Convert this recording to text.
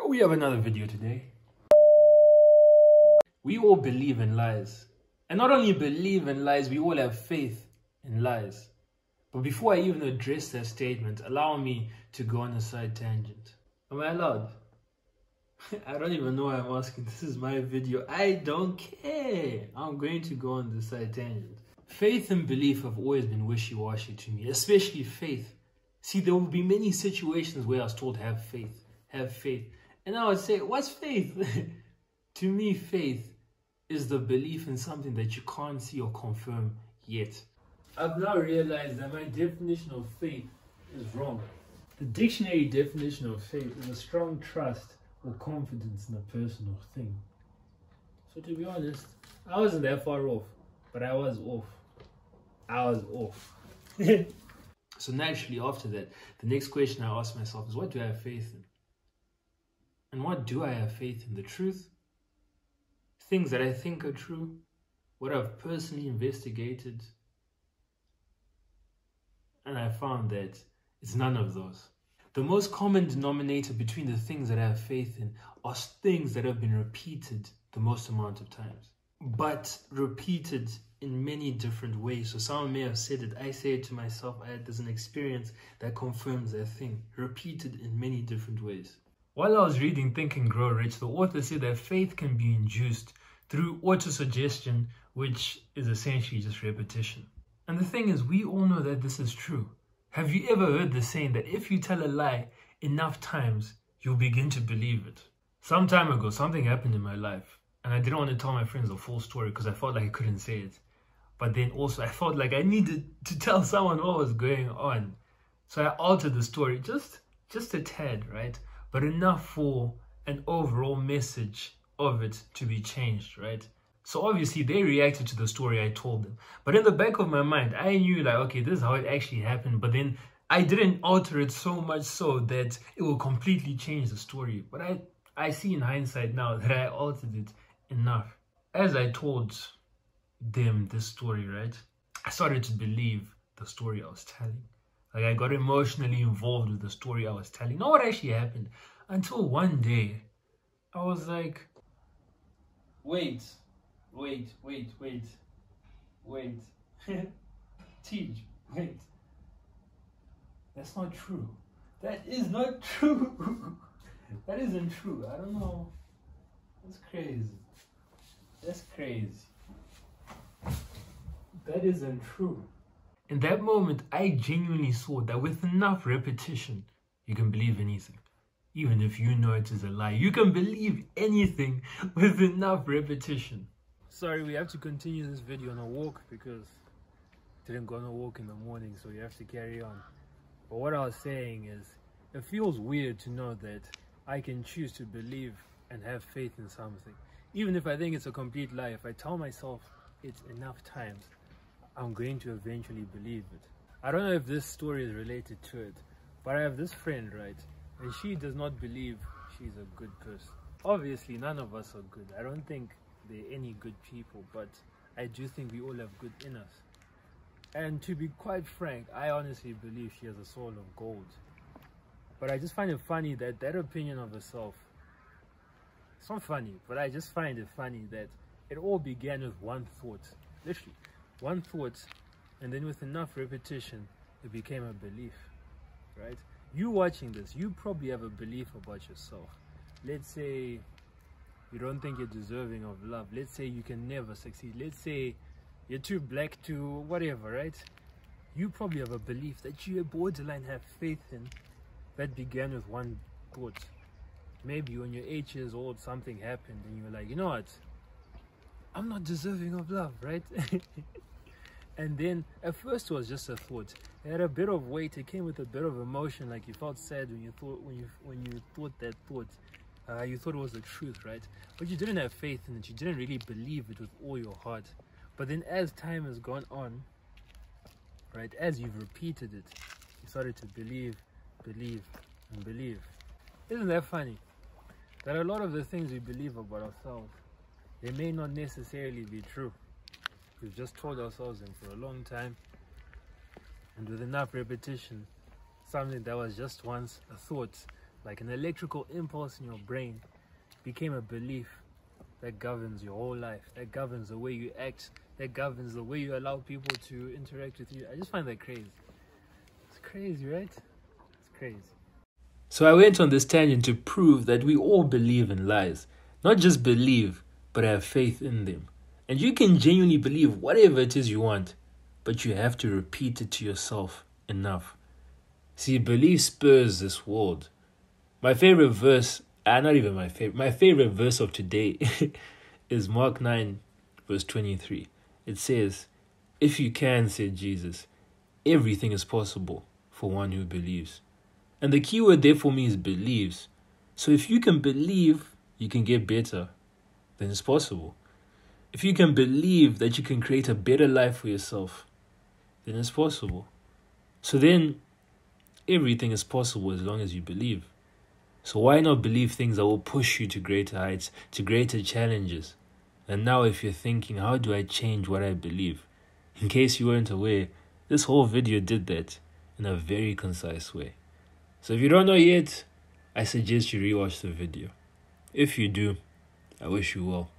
We have another video today. We all believe in lies. And not only believe in lies, we all have faith in lies. But before I even address that statement, allow me to go on a side tangent. Am I allowed? I don't even know why I'm asking. This is my video. I don't care. I'm going to go on the side tangent. Faith and belief have always been wishy-washy to me, especially faith. See, there will be many situations where I was told, have faith, have faith. And I would say, what's faith? To me, faith is the belief in something that you can't see or confirm yet. I've now realized that my definition of faith is wrong. The dictionary definition of faith is a strong trust or confidence in a person or thing. So to be honest, I wasn't that far off, but I was off. I was off. So naturally after that, the next question I ask myself is, what do I have faith in? And what do I have faith in? The truth? Things that I think are true? What I've personally investigated? And I found that it's none of those. The most common denominator between the things that I have faith in are things that have been repeated the most amount of times, but repeated in many different ways. So someone may have said it, I say it to myself, there's an experience that confirms that thing, repeated in many different ways. While I was reading Think and Grow Rich, the author said that faith can be induced through autosuggestion, which is essentially just repetition. And the thing is, we all know that this is true. Have you ever heard the saying that if you tell a lie enough times, you'll begin to believe it? Some time ago, something happened in my life, and I didn't want to tell my friends the full story because I felt like I couldn't say it. But then also I felt like I needed to tell someone what was going on. So I altered the story just a tad, right? But enough for an overall message of it to be changed, right? So obviously they reacted to the story I told them. But in the back of my mind, I knew like, okay, this is how it actually happened. But then I didn't alter it so much so that it will completely change the story. But I see in hindsight now that I altered it enough. As I told them this story, right, I started to believe the story I was telling. Like I got emotionally involved with the story I was telling. Not what actually happened. Until one day, I was like, wait. Teach, wait. That's not true. That is not true. That isn't true. I don't know. That's crazy. That's crazy. That isn't true. In that moment, I genuinely saw that with enough repetition, you can believe anything. Even if you know it is a lie, you can believe anything with enough repetition. Sorry, we have to continue this video on a walk because didn't go on a walk in the morning, so you have to carry on. But what I was saying is, it feels weird to know that I can choose to believe and have faith in something. Even if I think it's a complete lie, if I tell myself it enough times, I'm going to eventually believe it. I don't know if this story is related to it, but I have this friend, right? And she does not believe she's a good person. Obviously, none of us are good. I don't think there are any good people, but I do think we all have good in us. And to be quite frank, I honestly believe she has a soul of gold. But I just find it funny that that opinion of herself, it's not funny, but I just find it funny that it all began with one thought. Literally, one thought, and then with enough repetition, it became a belief, right? You watching this, you probably have a belief about yourself. Let's say you don't think you're deserving of love. Let's say you can never succeed. Let's say you're too black to whatever, right? You probably have a belief that you borderline have faith in that began with one thought. Maybe when you're 8 years old, something happened and you're like, you know what? I'm not deserving of love, right? And then at first it was just a thought. It had a bit of weight. It came with a bit of emotion, like you felt sad when you thought that thought. You thought it was the truth, right? But you didn't have faith in it. You didn't really believe it with all your heart. But then as time has gone on, right, as you've repeated it, you started to believe, and believe. Isn't that funny? That a lot of the things we believe about ourselves, they may not necessarily be true. We've just told ourselves them for a long time, and with enough repetition, something that was just once a thought, like an electrical impulse in your brain, became a belief that governs your whole life, that governs the way you act, that governs the way you allow people to interact with you. I just find that crazy. It's crazy, right? It's crazy. So I went on this tangent to prove that we all believe in lies. Not just believe, but have faith in them. And you can genuinely believe whatever it is you want, but you have to repeat it to yourself enough. See, belief spurs this world. My favorite verse, not even my favorite verse of today is Mark 9, verse 23. It says, "If you can," said Jesus, "everything is possible for one who believes." And the key word there for me is believes. So if you can believe you can get better, then it's possible. If you can believe that you can create a better life for yourself, then it's possible. So then everything is possible as long as you believe. So why not believe things that will push you to greater heights, to greater challenges? And now if you're thinking, how do I change what I believe? In case you weren't aware, this whole video did that in a very concise way. So if you don't know yet, I suggest you rewatch the video. If you do, I wish you well.